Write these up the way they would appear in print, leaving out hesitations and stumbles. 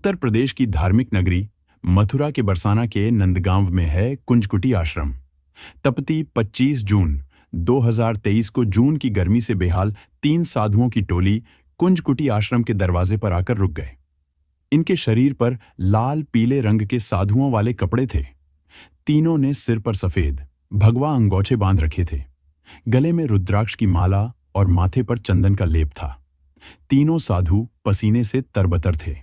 उत्तर प्रदेश की धार्मिक नगरी मथुरा के बरसाना के नंदगांव में है कुंजकुटी आश्रम। तपती 25 जून 2023 को जून की गर्मी से बेहाल 3 साधुओं की टोली कुंजकुटी आश्रम के दरवाजे पर आकर रुक गए। इनके शरीर पर लाल पीले रंग के साधुओं वाले कपड़े थे। तीनों ने सिर पर सफेद भगवा अंगोछे बांध रखे थे। गले में रुद्राक्ष की माला और माथे पर चंदन का लेप था। तीनों साधु पसीने से तरबतर थे।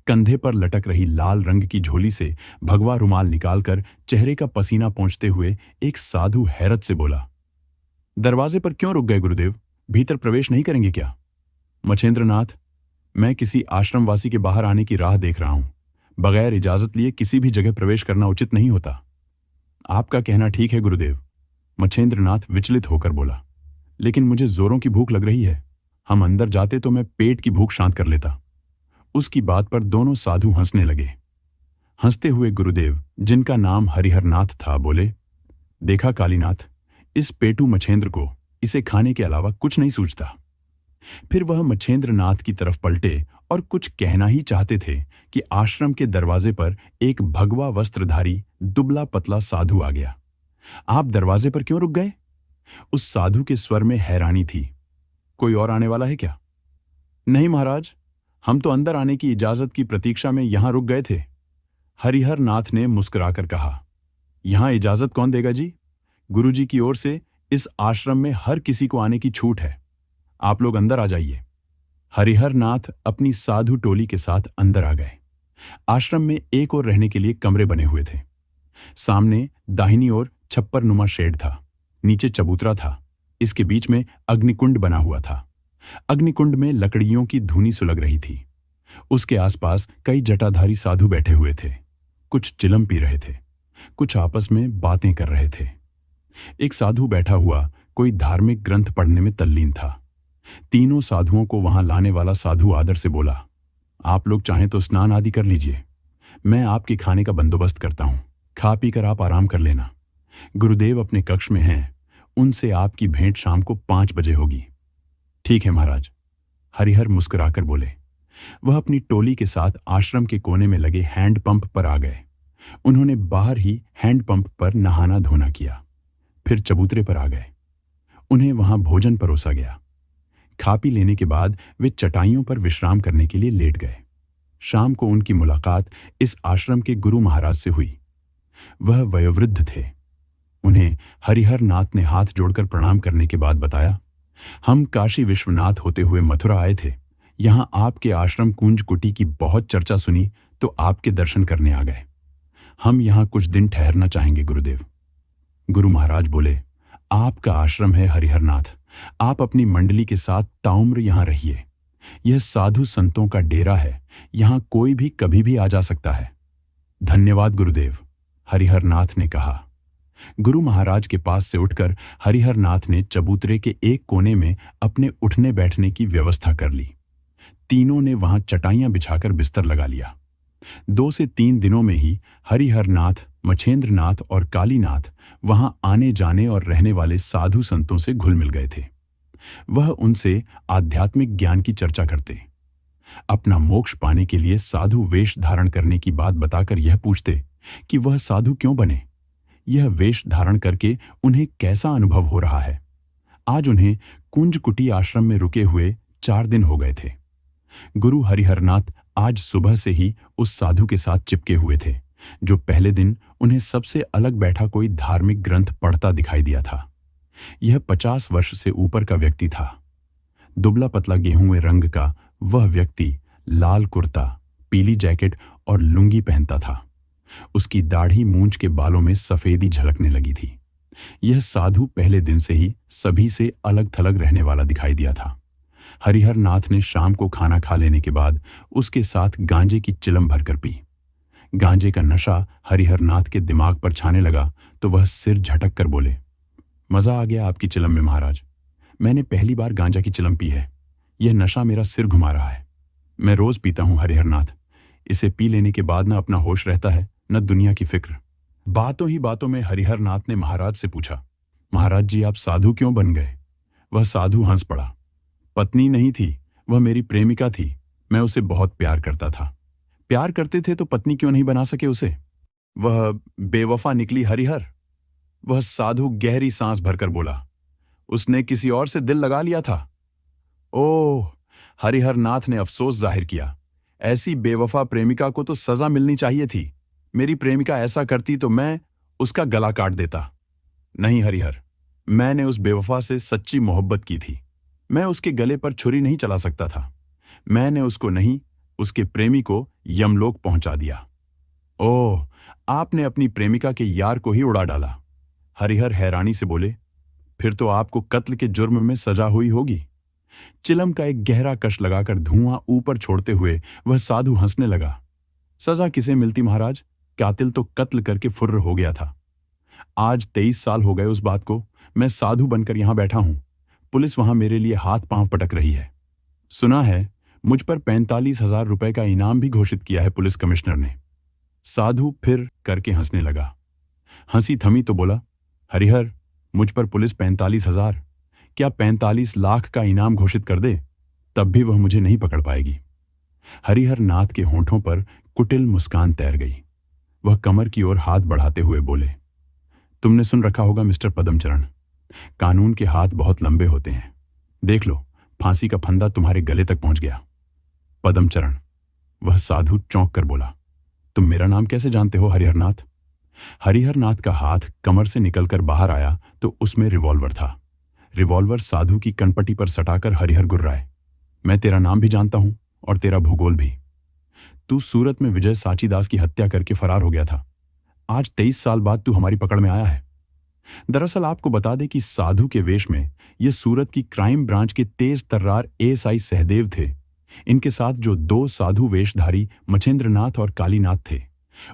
कंधे पर लटक रही लाल रंग की झोली से भगवा रुमाल निकालकर चेहरे का पसीना पोंछते हुए एक साधु हैरत से बोला, दरवाजे पर क्यों रुक गए गुरुदेव? भीतर प्रवेश नहीं करेंगे क्या? मछेंद्रनाथ, मैं किसी आश्रमवासी के बाहर आने की राह देख रहा हूं। बगैर इजाजत लिए किसी भी जगह प्रवेश करना उचित नहीं होता। आपका कहना ठीक है गुरुदेव, मछेंद्रनाथ विचलित होकर बोला, लेकिन मुझे जोरों की भूख लग रही है। हम अंदर जाते तो मैं पेट की भूख शांत कर लेता। उसकी बात पर दोनों साधु हंसने लगे। हंसते हुए गुरुदेव, जिनका नाम हरिहरनाथ था, बोले, देखा कालीनाथ, इस पेटू मछेंद्र को इसे खाने के अलावा कुछ नहीं सूझता। फिर वह मछेंद्रनाथ की तरफ पलटे और कुछ कहना ही चाहते थे कि आश्रम के दरवाजे पर एक भगवा वस्त्रधारी दुबला पतला साधु आ गया। आप दरवाजे पर क्यों रुक गए? उस साधु के स्वर में हैरानी थी। कोई और आने वाला है क्या? नहीं महाराज, हम तो अंदर आने की इजाजत की प्रतीक्षा में यहां रुक गए थे। हरिहरनाथ ने मुस्कुराकर कहा, यहां इजाजत कौन देगा जी? गुरुजी की ओर से इस आश्रम में हर किसी को आने की छूट है। आप लोग अंदर आ जाइए। हरिहरनाथ अपनी साधु टोली के साथ अंदर आ गए। आश्रम में एक और रहने के लिए कमरे बने हुए थे। सामने दाहिनी ओर छप्परनुमा शेड था, नीचे चबूतरा था। इसके बीच में अग्निकुंड बना हुआ था। अग्निकुंड में लकड़ियों की धूनी सुलग रही थी। उसके आसपास कई जटाधारी साधु बैठे हुए थे। कुछ चिलम पी रहे थे, कुछ आपस में बातें कर रहे थे। एक साधु बैठा हुआ कोई धार्मिक ग्रंथ पढ़ने में तल्लीन था। तीनों साधुओं को वहां लाने वाला साधु आदर से बोला, आप लोग चाहें तो स्नान आदि कर लीजिए। मैं आपके खाने का बंदोबस्त करता हूं। खा पी कर आप आराम कर लेना। गुरुदेव अपने कक्ष में हैं, उनसे आपकी भेंट शाम को 5 बजे होगी। ठीक है महाराज, हरिहर मुस्कुराकर बोले। वह अपनी टोली के साथ आश्रम के कोने में लगे हैंडपंप पर आ गए। उन्होंने बाहर ही हैंडपंप पर नहाना धोना किया। फिर चबूतरे पर आ गए। उन्हें वहां भोजन परोसा गया। खा पी लेने के बाद वे चटाइयों पर विश्राम करने के लिए लेट गए। शाम को उनकी मुलाकात इस आश्रम के गुरु महाराज से हुई। वह वयोवृद्ध थे। उन्हें हरिहरनाथ ने हाथ जोड़कर प्रणाम करने के बाद बताया, हम काशी विश्वनाथ होते हुए मथुरा आए थे। यहां आपके आश्रम कुंजकुटी की बहुत चर्चा सुनी तो आपके दर्शन करने आ गए। हम यहां कुछ दिन ठहरना चाहेंगे गुरुदेव। गुरु महाराज बोले, आपका आश्रम है हरिहरनाथ, आप अपनी मंडली के साथ ताउम्र यहां रहिए। यह साधु संतों का डेरा है, यहां कोई भी कभी भी आ जा सकता है। धन्यवाद गुरुदेव, हरिहरनाथ ने कहा। गुरु महाराज के पास से उठकर हरिहरनाथ ने चबूतरे के एक कोने में अपने उठने बैठने की व्यवस्था कर ली। तीनों ने वहां चटाइयां बिछाकर बिस्तर लगा लिया। 2 से 3 दिनों में ही हरिहरनाथ, मछेंद्रनाथ और कालीनाथ वहां आने जाने और रहने वाले साधु संतों से घुल मिल गए थे। वह उनसे आध्यात्मिक ज्ञान की चर्चा करते। अपना मोक्ष पाने के लिए साधु वेश धारण करने की बात बताकर यह पूछते कि वह साधु क्यों बने, यह वेश धारण करके उन्हें कैसा अनुभव हो रहा है। आज उन्हें कुंजकुटी आश्रम में रुके हुए 4 दिन हो गए थे। गुरु हरिहरनाथ आज सुबह से ही उस साधु के साथ चिपके हुए थे, जो पहले दिन उन्हें सबसे अलग बैठा कोई धार्मिक ग्रंथ पढ़ता दिखाई दिया था। यह 50 वर्ष से ऊपर का व्यक्ति था। दुबला पतला गेहूं रंग का वह व्यक्ति लाल कुर्ता, पीली जैकेट और लुंगी पहनता था। उसकी दाढ़ी मूंछ के बालों में सफेदी झलकने लगी थी। यह साधु पहले दिन से ही सभी से अलग थलग रहने वाला दिखाई दिया था। हरिहरनाथ ने शाम को खाना खा लेने के बाद उसके साथ गांजे की चिलम भरकर पी। गांजे का नशा हरिहरनाथ के दिमाग पर छाने लगा तो वह सिर झटक कर बोले, मजा आ गया आपकी चिलम में महाराज। मैंने पहली बार गांजा की चिलम पी है। यह नशा मेरा सिर घुमा रहा है। मैं रोज पीता हूं हरिहरनाथ। इसे पी लेने के बाद न अपना होश रहता है, न दुनिया की फिक्र। बातों ही बातों में हरिहरनाथ ने महाराज से पूछा, महाराज जी आप साधु क्यों बन गए? वह साधु हंस पड़ा। पत्नी नहीं थी, वह मेरी प्रेमिका थी। मैं उसे बहुत प्यार करता था। प्यार करते थे तो पत्नी क्यों नहीं बना सके उसे? वह बेवफा निकली हरिहर। वह साधु गहरी सांस भरकर बोला, उसने किसी और से दिल लगा लिया था। ओह! हरिहर नाथ ने अफसोस जाहिर किया। ऐसी बेवफा प्रेमिका को तो सजा मिलनी चाहिए थी। मेरी प्रेमिका ऐसा करती तो मैं उसका गला काट देता। नहीं हरिहर, मैंने उस बेवफा से सच्ची मोहब्बत की थी। मैं उसके गले पर छुरी नहीं चला सकता था। मैंने उसको नहीं, उसके प्रेमी को यमलोक पहुंचा दिया। ओह! आपने अपनी प्रेमिका के यार को ही उड़ा डाला। हरिहर हैरानी से बोले, फिर तो आपको कत्ल के जुर्म में सजा हुई होगी। चिलम का एक गहरा कश लगाकर धुआं ऊपर छोड़ते हुए वह साधु हंसने लगा। सजा किसे मिलती महाराज? कातिल तो कत्ल करके फुर्र हो गया था। आज 23 साल हो गए उस बात को। मैं साधु बनकर यहां बैठा हूं। पुलिस वहां मेरे लिए हाथ पांव पटक रही है। सुना है मुझ पर 45,000 रुपए का इनाम भी घोषित किया है पुलिस कमिश्नर ने। साधु फिर करके हंसने लगा। हंसी थमी तो बोला, हरिहर, मुझ पर पुलिस 45,000 क्या 45 लाख का इनाम घोषित कर दे, तब भी वह मुझे नहीं पकड़ पाएगी। हरिहर नाथ के होंठों पर कुटिल मुस्कान तैर गई। वह कमर की ओर हाथ बढ़ाते हुए बोले, तुमने सुन रखा होगा मिस्टर पदमचरण, कानून के हाथ बहुत लंबे होते हैं। देख लो, फांसी का फंदा तुम्हारे गले तक पहुंच गया। पदमचरण, वह साधु चौंक कर बोला, तुम मेरा नाम कैसे जानते हो हरिहरनाथ? हरिहरनाथ का हाथ कमर से निकलकर बाहर आया तो उसमें रिवॉल्वर था। रिवॉल्वर साधु की कनपटी पर सटाकर हरिहर गुर्राए, मैं तेरा नाम भी जानता हूं और तेरा भूगोल भी। तू सूरत में विजय साचीदास की हत्या करके फरार हो गया था। आज 23 साल बाद तू हमारी पकड़ में आया है। दरअसल आपको बता दे कि साधु के वेश में ये सूरत की क्राइम ब्रांच के तेज तर्रार एएसआई सहदेव थे। इनके साथ जो 2 साधु वेशधारी मछेंद्रनाथ और कालीनाथ थे,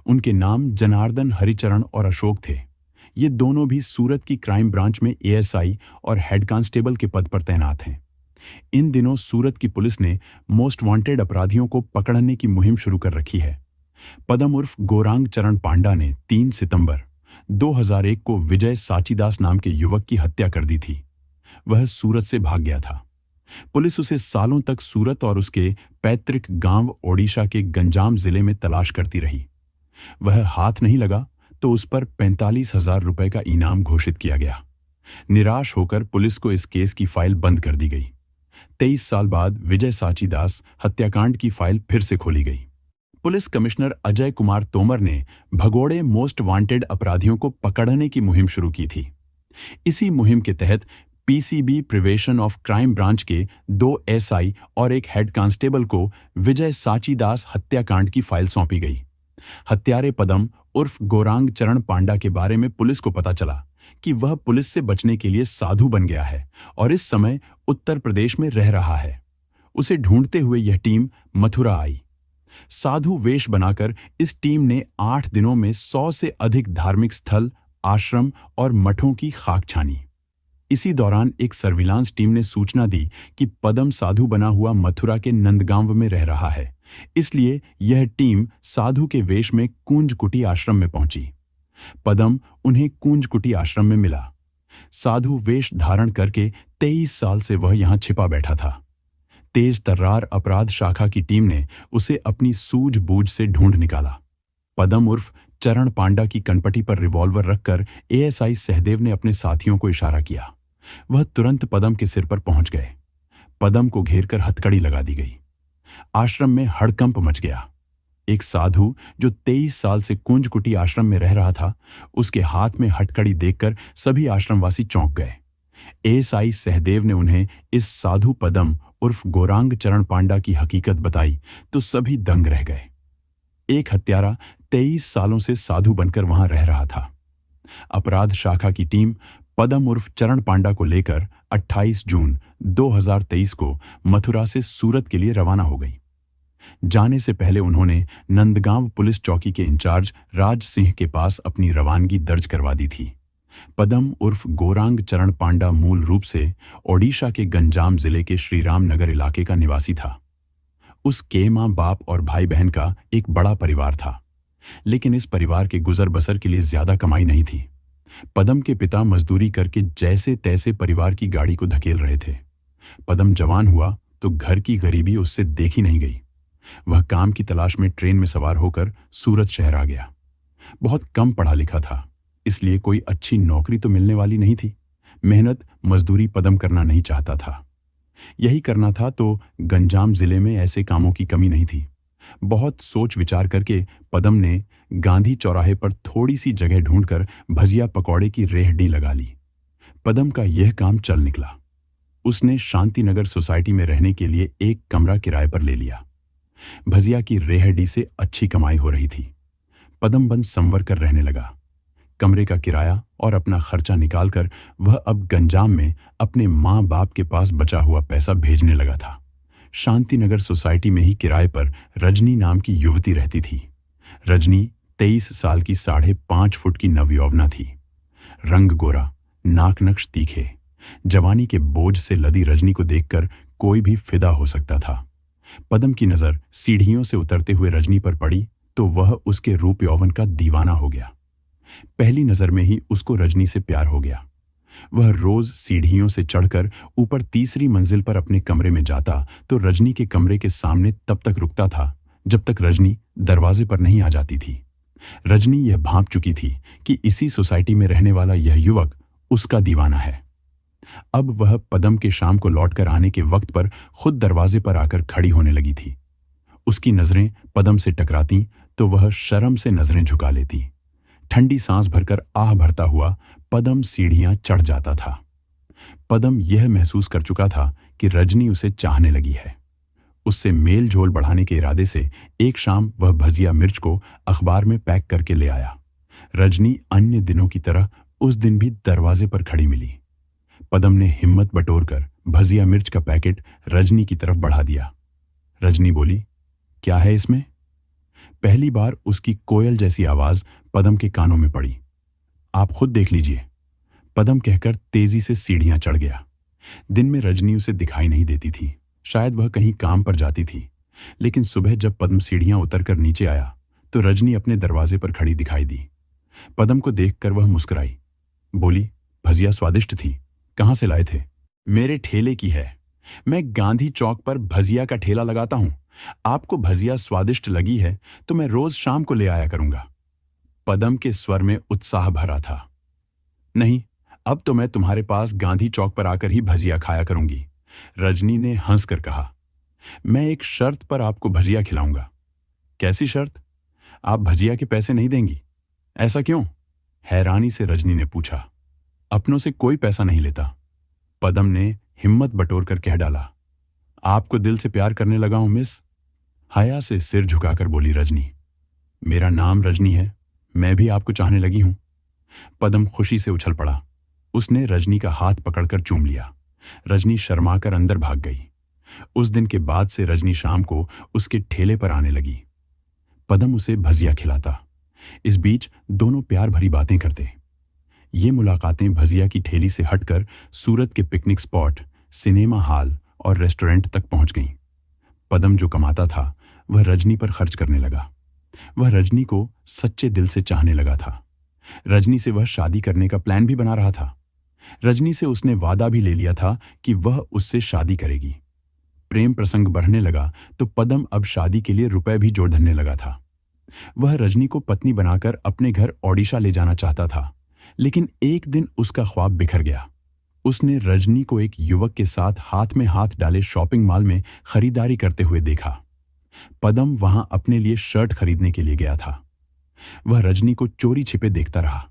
उनके नाम जनार्दन, हरिचरण और अशोक थे। ये दोनों भी सूरत की क्राइम ब्रांच में एएसआई और हेड कांस्टेबल के पद पर तैनात हैं। इन दिनों सूरत की पुलिस ने मोस्ट वांटेड अपराधियों को पकड़ने की मुहिम शुरू कर रखी है। पदम उर्फ गोरांग चरण पांडा ने 3 सितंबर 2001 को विजय साचीदास नाम के युवक की हत्या कर दी थी। वह सूरत से भाग गया था। पुलिस उसे सालों तक सूरत और उसके पैतृक गांव ओडिशा के गंजाम जिले में तलाश करती रही। वह हाथ नहीं लगा तो उस पर 45,000 रुपए का इनाम घोषित किया गया। निराश होकर पुलिस को इस केस की फाइल बंद कर दी गई। 23 साल बाद विजय साचीदास हत्याकांड की फाइल फिर से खोली गई। पुलिस कमिश्नर अजय कुमार तोमर ने भगोड़े मोस्ट वांटेड अपराधियों को पकड़ने की मुहिम शुरू की थी। इसी मुहिम के तहत PCB prevention of crime branch के 2 एसआई और एक हेड कांस्टेबल को विजय साचीदास हत्याकांड की फाइल सौंपी गई। हत्यारे पदम उर्फ गोरांग चरण पांडा के बारे में पुलिस को पता चला कि वह पुलिस से बचने के लिए साधु बन गया है और इस समय उत्तर प्रदेश में रह रहा है। उसे ढूंढते हुए यह टीम मथुरा आई। साधु वेश बनाकर इस टीम ने 8 दिनों में 100 से अधिक धार्मिक स्थल, आश्रम और मठों की खाक छानी। इसी दौरान एक सर्विलांस टीम ने सूचना दी कि पदम साधु बना हुआ मथुरा के नंदगांव में रह रहा है। इसलिए यह टीम साधु के वेश में कूंजकुटी आश्रम में पहुंची। पदम उन्हें कूंजकुटी आश्रम में मिला। साधु वेश धारण करके 23 साल से वह यहां छिपा बैठा था। तेज तर्रार अपराध शाखा की टीम ने उसे अपनी सूझबूझ से ढूंढ निकाला। पदम उर्फ चरण पांडा की कनपटी पर रिवॉल्वर रखकर एएसआई सहदेव ने अपने साथियों को इशारा किया। वह तुरंत पदम के सिर पर पहुंच गए। पदम को घेरकर हथकड़ी लगा दी गई। आश्रम में हड़कंप मच गया। एक साधु जो 23 साल से कुंजकुटी आश्रम में रह रहा था, उसके हाथ में हथकड़ी देखकर सभी आश्रमवासी चौंक गए। एएसआई सहदेव ने उन्हें इस साधु पदम उर्फ गोरांग चरण पांडा की हकीकत बताई तो सभी दंग रह गए। एक हत्यारा 23 सालों से साधु बनकर वहां रह रहा था। अपराध शाखा की टीम पदम उर्फ चरण पांडा को लेकर 28 जून 2023 को मथुरा से सूरत के लिए रवाना हो गई। जाने से पहले उन्होंने नंदगांव पुलिस चौकी के इंचार्ज राज सिंह के पास अपनी रवानगी दर्ज करवा दी थी। पदम उर्फ गोरांग चरण पांडा मूल रूप से ओडिशा के गंजाम जिले के श्रीराम नगर इलाके का निवासी था। उसके मां बाप और भाई बहन का एक बड़ा परिवार था, लेकिन इस परिवार के गुजर बसर के लिए ज्यादा कमाई नहीं थी। पदम के पिता मजदूरी करके जैसे तैसे परिवार की गाड़ी को धकेल रहे थे। पदम जवान हुआ तो घर की गरीबी उससे देखी नहीं गई। वह काम की तलाश में ट्रेन में सवार होकर सूरत शहर आ गया। बहुत कम पढ़ा लिखा था, इसलिए कोई अच्छी नौकरी तो मिलने वाली नहीं थी। मेहनत मजदूरी पदम करना नहीं चाहता था। यही करना था तो गंजाम जिले में ऐसे कामों की कमी नहीं थी। बहुत सोच विचार करके पदम ने गांधी चौराहे पर थोड़ी सी जगह ढूंढकर भजिया पकौड़े की रेहड़ी लगा ली। पदम का यह काम चल निकला। उसने शांतिनगर सोसाइटी में रहने के लिए एक कमरा किराए पर ले लिया। भजिया की रेहड़ी से अच्छी कमाई हो रही थी। पदम बंद संवर कर रहने लगा। कमरे का किराया और अपना खर्चा निकालकर वह अब गंजाम में अपने माँ बाप के पास बचा हुआ पैसा भेजने लगा था। शांतिनगर सोसाइटी में ही किराए पर रजनी नाम की युवती रहती थी। रजनी 23 साल की 5.5 फुट की नवयौवना थी। रंग गोरा, नाक नक्श तीखे। जवानी के बोझ से लदी रजनी को देखकर कोई भी फिदा हो सकता था। पदम की नजर सीढ़ियों से उतरते हुए रजनी पर पड़ी तो वह उसके रूप यौवन का दीवाना हो गया। पहली नजर में ही उसको रजनी से प्यार हो गया। वह रोज सीढ़ियों से चढ़कर ऊपर तीसरी मंजिल पर अपने कमरे में जाता तो रजनी के कमरे के सामने तब तक रुकता था जब तक रजनी दरवाजे पर नहीं आ जाती थी। रजनी यह भांप चुकी थी कि इसी सोसाइटी में रहने वाला यह युवक उसका दीवाना है। अब वह पदम के शाम को लौटकर आने के वक्त पर खुद दरवाजे पर आकर खड़ी होने लगी थी। उसकी नजरें पदम से टकराती तो वह शर्म से नजरें झुका लेती। ठंडी सांस भरकर आह भरता हुआ पदम सीढ़ियां चढ़ जाता था। पदम यह महसूस कर चुका था कि रजनी उसे चाहने लगी है। उससे मेल जोल बढ़ाने के इरादे से एक शाम वह भजिया मिर्च को अखबार में पैक करके ले आया। रजनी अन्य दिनों की तरह उस दिन भी दरवाजे पर खड़ी मिली। पदम ने हिम्मत बटोरकर भजिया मिर्च का पैकेट रजनी की तरफ बढ़ा दिया। रजनी बोली, क्या है इसमें? पहली बार उसकी कोयल जैसी आवाज पदम के कानों में पड़ी। आप खुद देख लीजिए, पदम कहकर तेजी से सीढ़ियां चढ़ गया। दिन में रजनी उसे दिखाई नहीं देती थी। शायद वह कहीं काम पर जाती थी। लेकिन सुबह जब पदम सीढ़ियां उतरकर नीचे आया तो रजनी अपने दरवाजे पर खड़ी दिखाई दी। पदम को देखकर वह मुस्कुराई। बोली, भजिया स्वादिष्ट थी, कहां से लाए थे? मेरे ठेले की है। मैं गांधी चौक पर भजिया का ठेला लगाता हूं। आपको भजिया स्वादिष्ट लगी है तो मैं रोज शाम को ले आया करूंगा। पदम के स्वर में उत्साह भरा था। नहीं, अब तो मैं तुम्हारे पास गांधी चौक पर आकर ही भजिया खाया करूंगी, रजनी ने हंसकर कहा। मैं एक शर्त पर आपको भजिया खिलाऊंगा। कैसी शर्त? आप भजिया के पैसे नहीं देंगी? ऐसा क्यों? हैरानी से रजनी ने पूछा। अपनों से कोई पैसा नहीं लेता, पदम ने हिम्मत बटोरकर कह डाला। आपको दिल से प्यार करने लगा हूं मिस, हया से सिर झुकाकर बोली रजनी। मेरा नाम रजनी है, मैं भी आपको चाहने लगी हूं। पदम खुशी से उछल पड़ा। उसने रजनी का हाथ पकड़कर चूम लिया। रजनी शर्माकर अंदर भाग गई। उस दिन के बाद से रजनी शाम को उसके ठेले पर आने लगी। पदम उसे भजिया खिलाता। इस बीच दोनों प्यार भरी बातें करते। ये मुलाकातें भजिया की ठेली से हटकर सूरत के पिकनिक स्पॉट, सिनेमा हॉल और रेस्टोरेंट तक पहुंच गईं। पदम जो कमाता था वह रजनी पर खर्च करने लगा। वह रजनी को सच्चे दिल से चाहने लगा था। रजनी से वह शादी करने का प्लान भी बना रहा था। रजनी से उसने वादा भी ले लिया था कि वह उससे शादी करेगी। प्रेम प्रसंग बढ़ने लगा तो पदम अब शादी के लिए रुपए भी जोड़ धरने लगा था। वह रजनी को पत्नी बनाकर अपने घर ओडिशा ले जाना चाहता था, लेकिन एक दिन उसका ख्वाब बिखर गया। उसने रजनी को एक युवक के साथ हाथ में हाथ डाले शॉपिंग मॉल में खरीदारी करते हुए देखा। पदम वहां अपने लिए शर्ट खरीदने के लिए गया था। वह रजनी को चोरी छिपे देखता रहा।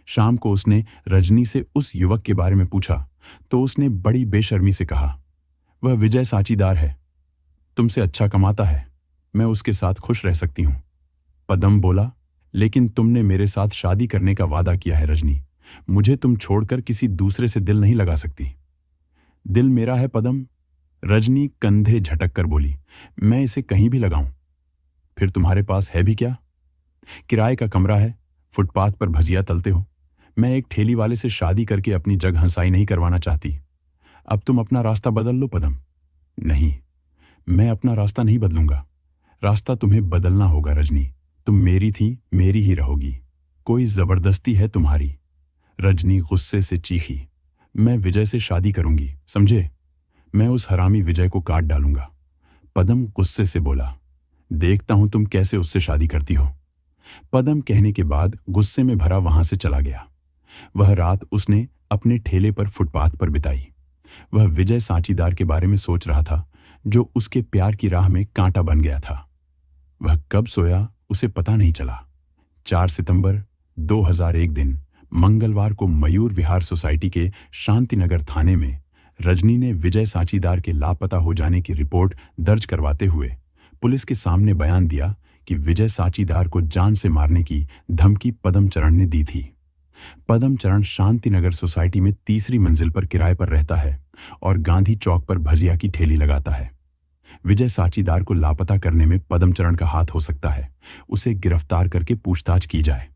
शाम को उसने रजनी से उस युवक के बारे में पूछा तो उसने बड़ी बेशर्मी से कहा, वह विजय साचीदार है, तुमसे अच्छा कमाता है, मैं उसके साथ खुश रह सकती हूं। पदम बोला, लेकिन तुमने मेरे साथ शादी करने का वादा किया है रजनी, मुझे तुम छोड़कर किसी दूसरे से दिल नहीं लगा सकती। दिल मेरा है पदम, रजनी कंधे झटक कर बोली, मैं इसे कहीं भी लगाऊं। फिर तुम्हारे पास है भी क्या? किराए का कमरा है, फुटपाथ पर भजिया तलते हो। मैं एक ठेली वाले से शादी करके अपनी जग हंसाई नहीं करवाना चाहती। अब तुम अपना रास्ता बदल लो पदम। नहीं, मैं अपना रास्ता नहीं बदलूंगा। रास्ता तुम्हें बदलना होगा रजनी। तुम मेरी थी, मेरी ही रहोगी। कोई जबरदस्ती है तुम्हारी। रजनी गुस्से से चीखी, मैं विजय से शादी करूंगी, समझे? मैं उस हरामी विजय को काट डालूंगा। पदम गुस्से से बोला, देखता हूं तुम कैसे उससे शादी करती हो। पदम कहने के बाद गुस्से में भरा वहां से चला गया। वह रात उसने अपने ठेले पर फुटपाथ पर बिताई। वह विजय सांचीदार के बारे में सोच रहा था, जो उसके प्यार की राह में कांटा बन गया था। वह कब सोया उसे पता नहीं चला। 4 सितंबर 2001 दिन मंगलवार को मयूर विहार सोसाइटी के शांतिनगर थाने में रजनी ने विजय सांचीदार के लापता हो जाने की रिपोर्ट दर्ज करवाते हुए पुलिस के सामने बयान दिया कि विजय सांचीदार को जान से मारने की धमकी पदम चरण ने दी थी। पदम चरण शांतिनगर सोसाइटी में तीसरी मंजिल पर किराए पर रहता है और गांधी चौक पर भजिया की ठेली लगाता है। विजय सांचीदार को लापता करने में पदम चरण का हाथ हो सकता है। उसे गिरफ्तार करके पूछताछ की जाए।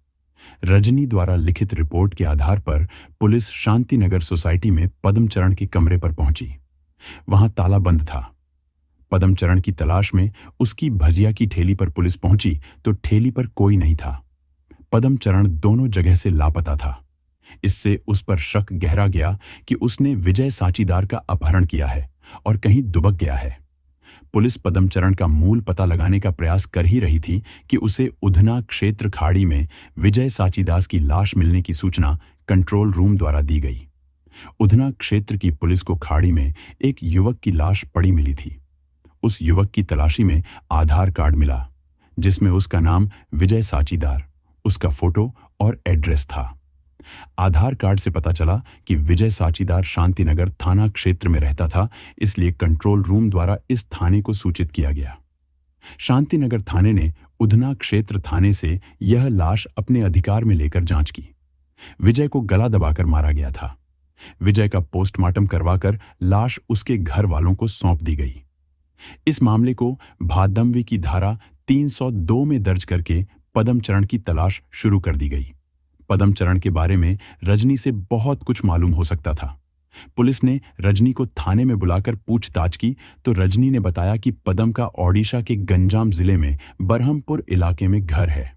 रजनी द्वारा लिखित रिपोर्ट के आधार पर पुलिस शांतिनगर सोसाइटी में पदम चरण के कमरे पर पहुंची। वहां ताला बंद था। पदम चरण की तलाश में उसकी भजिया की ठेली पर पुलिस पहुंची तो ठेली पर कोई नहीं था। पदम चरण दोनों जगह से लापता था। इससे उस पर शक गहरा गया कि उसने विजय सांचीदार का अपहरण किया है और कहीं दुबक गया है। पुलिस पदम चरण का मूल पता लगाने का प्रयास कर ही रही थी कि उसे उधना क्षेत्र खाड़ी में विजय सांचीदास की लाश मिलने की सूचना कंट्रोल रूम द्वारा दी गई। उधना क्षेत्र की पुलिस को खाड़ी में एक युवक की लाश पड़ी मिली थी। उस युवक की तलाशी में आधार कार्ड मिला, जिसमें उसका नाम विजय सांचीदार, उसका फोटो और एड्रेस था। आधार कार्ड से पता चला कि विजय सांचीदार शांतिनगर थाना क्षेत्र में रहता था, इसलिए कंट्रोल रूम द्वारा इस थाने को सूचित किया गया। शांतिनगर थाने ने उधना क्षेत्र थाने से यह लाश अपने अधिकार में लेकर जांच की। विजय को गला दबाकर मारा गया था। विजय का पोस्टमार्टम करवाकर लाश उसके घर वालों को सौंप दी गई। इस मामले को भादमवी की धारा 302 में दर्ज करके पदम चरण की तलाश शुरू कर दी गई। पदम चरण के बारे में रजनी से बहुत कुछ मालूम हो सकता था। पुलिस ने रजनी को थाने में बुलाकर पूछताछ की तो रजनी ने बताया कि पदम का ओडिशा के गंजाम जिले में बरहमपुर इलाके में घर है।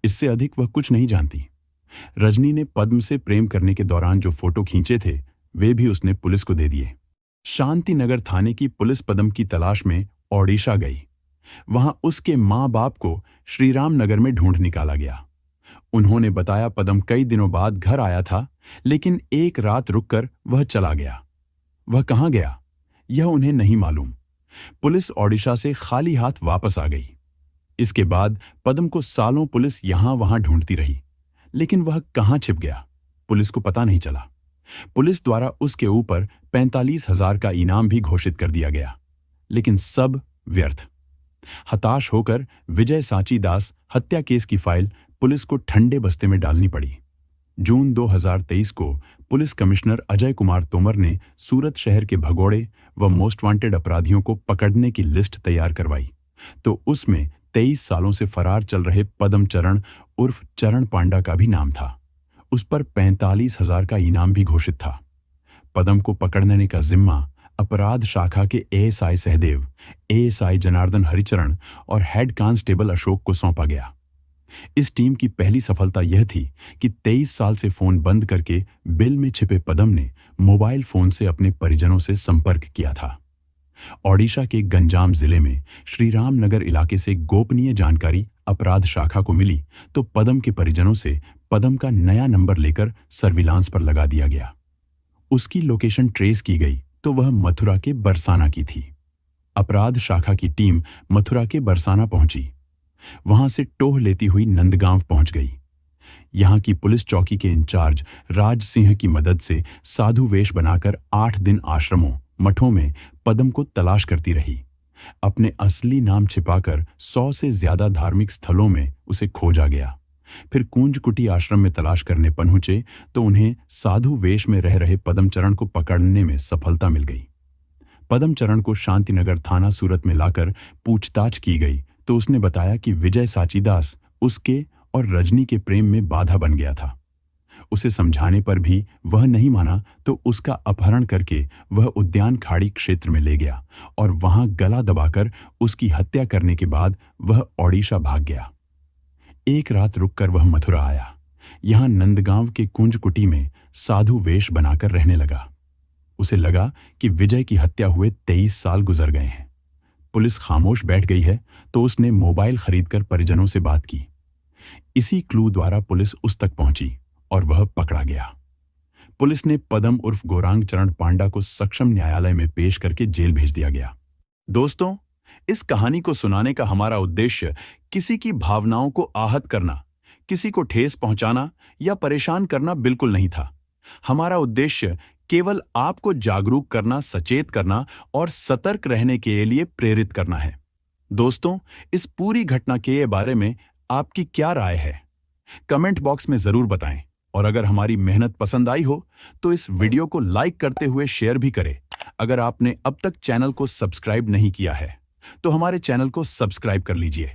इससे अधिक वह कुछ नहीं जानती। रजनी ने पद्म से प्रेम करने के दौरान जो फोटो खींचे थे वे भी उसने पुलिस को दे दिए। शांतिनगर थाने की पुलिस पदम की तलाश में ओडिशा गई। वहां उसके मां बाप को श्रीराम नगर में ढूंढ निकाला गया। उन्होंने बताया पदम कई दिनों बाद घर आया था, लेकिन एक रात रुककर वह चला गया। वह कहां गया यह उन्हें नहीं मालूम। पुलिस ओडिशा से खाली हाथ वापस आ गई। इसके बाद पदम को सालों पुलिस यहां वहां ढूंढती रही, लेकिन वह कहां छिप गया पुलिस को पता नहीं चला। पुलिस द्वारा उसके ऊपर 45,000 का इनाम भी घोषित कर दिया गया, लेकिन सब व्यर्थ। हताश होकर विजय सांचीदास हत्या केस की फाइल पुलिस को ठंडे बस्ते में डालनी पड़ी। जून 2023 को पुलिस कमिश्नर अजय कुमार तोमर ने सूरत शहर के भगोड़े व मोस्ट वांटेड अपराधियों को पकड़ने की लिस्ट तैयार करवाई, तो उसमें 23 सालों से फरार चल रहे पदम चरण उर्फ चरण पांडा का भी नाम था। उस पर 45,000 का इनाम भी घोषित था। पदम को पकड़ने का जिम्मा अपराध शाखा के एएसआई सहदेव, एएसआई जनार्दन हरिचरण और हेड कांस्टेबल अशोक को सौंपा गया। इस टीम की पहली सफलता यह थी कि 23 साल से फोन बंद करके बिल में छिपे पदम ने मोबाइल फोन से अपने परिजनों से संपर्क किया था। ओडिशा के गंजाम जिले में श्रीराम नगर इलाके से गोपनीय जानकारी अपराध शाखा को मिली तो पदम के परिजनों से पदम का नया नंबर लेकर सर्विलांस पर लगा दिया गया। उसकी लोकेशन ट्रेस की गई तो वह मथुरा के बरसाना की थी। अपराध शाखा की टीम मथुरा के बरसाना पहुंची। वहां से टोह लेती हुई नंदगांव पहुंच गई। यहां की पुलिस चौकी के इंचार्ज राज सिंह की मदद से साधु वेश बनाकर 8 दिन आश्रमों, मठों में पदम को तलाश करती रही। अपने असली नाम छिपाकर 100 से ज्यादा धार्मिक स्थलों में उसे खोजा गया। फिर कुंजकुटी आश्रम में तलाश करने पहुंचे तो उन्हें साधु वेश में रह रहे पदम चरण को पकड़ने में सफलता मिल गई। पदम चरण को शांतिनगर थाना सूरत में लाकर पूछताछ की गई तो उसने बताया कि विजय सांचीदास उसके और रजनी के प्रेम में बाधा बन गया था। उसे समझाने पर भी वह नहीं माना तो उसका अपहरण करके वह उद्यान खाड़ी क्षेत्र में ले गया और वहां गला दबाकर उसकी हत्या करने के बाद वह ओडिशा भाग गया। एक रात रुककर वह मथुरा आया। यहां नंदगांव के कुंजकुटी में साधु वेश बनाकर रहने लगा। उसे लगा कि विजय की हत्या हुए 23 साल गुजर गए हैं। पुलिस खामोश बैठ गई है तो उसने मोबाइल खरीदकर परिजनों से बात की। इसी क्लू द्वारा पुलिस उस तक पहुंची और वह पकड़ा गया। पुलिस ने पदम उर्फ गौरांग चरण पांडा को सक्षम न्यायालय में पेश करके जेल भेज दिया गया। दोस्तों, इस कहानी को सुनाने का हमारा उद्देश्य किसी की भावनाओं को आहत करना, किसी को ठेस पहुंचाना या परेशान करना बिल्कुल नहीं था। हमारा उद्देश्य केवल आपको जागरूक करना, सचेत करना और सतर्क रहने के लिए प्रेरित करना है। दोस्तों, इस पूरी घटना के बारे में आपकी क्या राय है? कमेंट बॉक्स में जरूर बताएं और अगर हमारी मेहनत पसंद आई हो तो इस वीडियो को लाइक करते हुए शेयर भी करें। अगर आपने अब तक चैनल को सब्सक्राइब नहीं किया है तो हमारे चैनल को सब्सक्राइब कर लीजिए।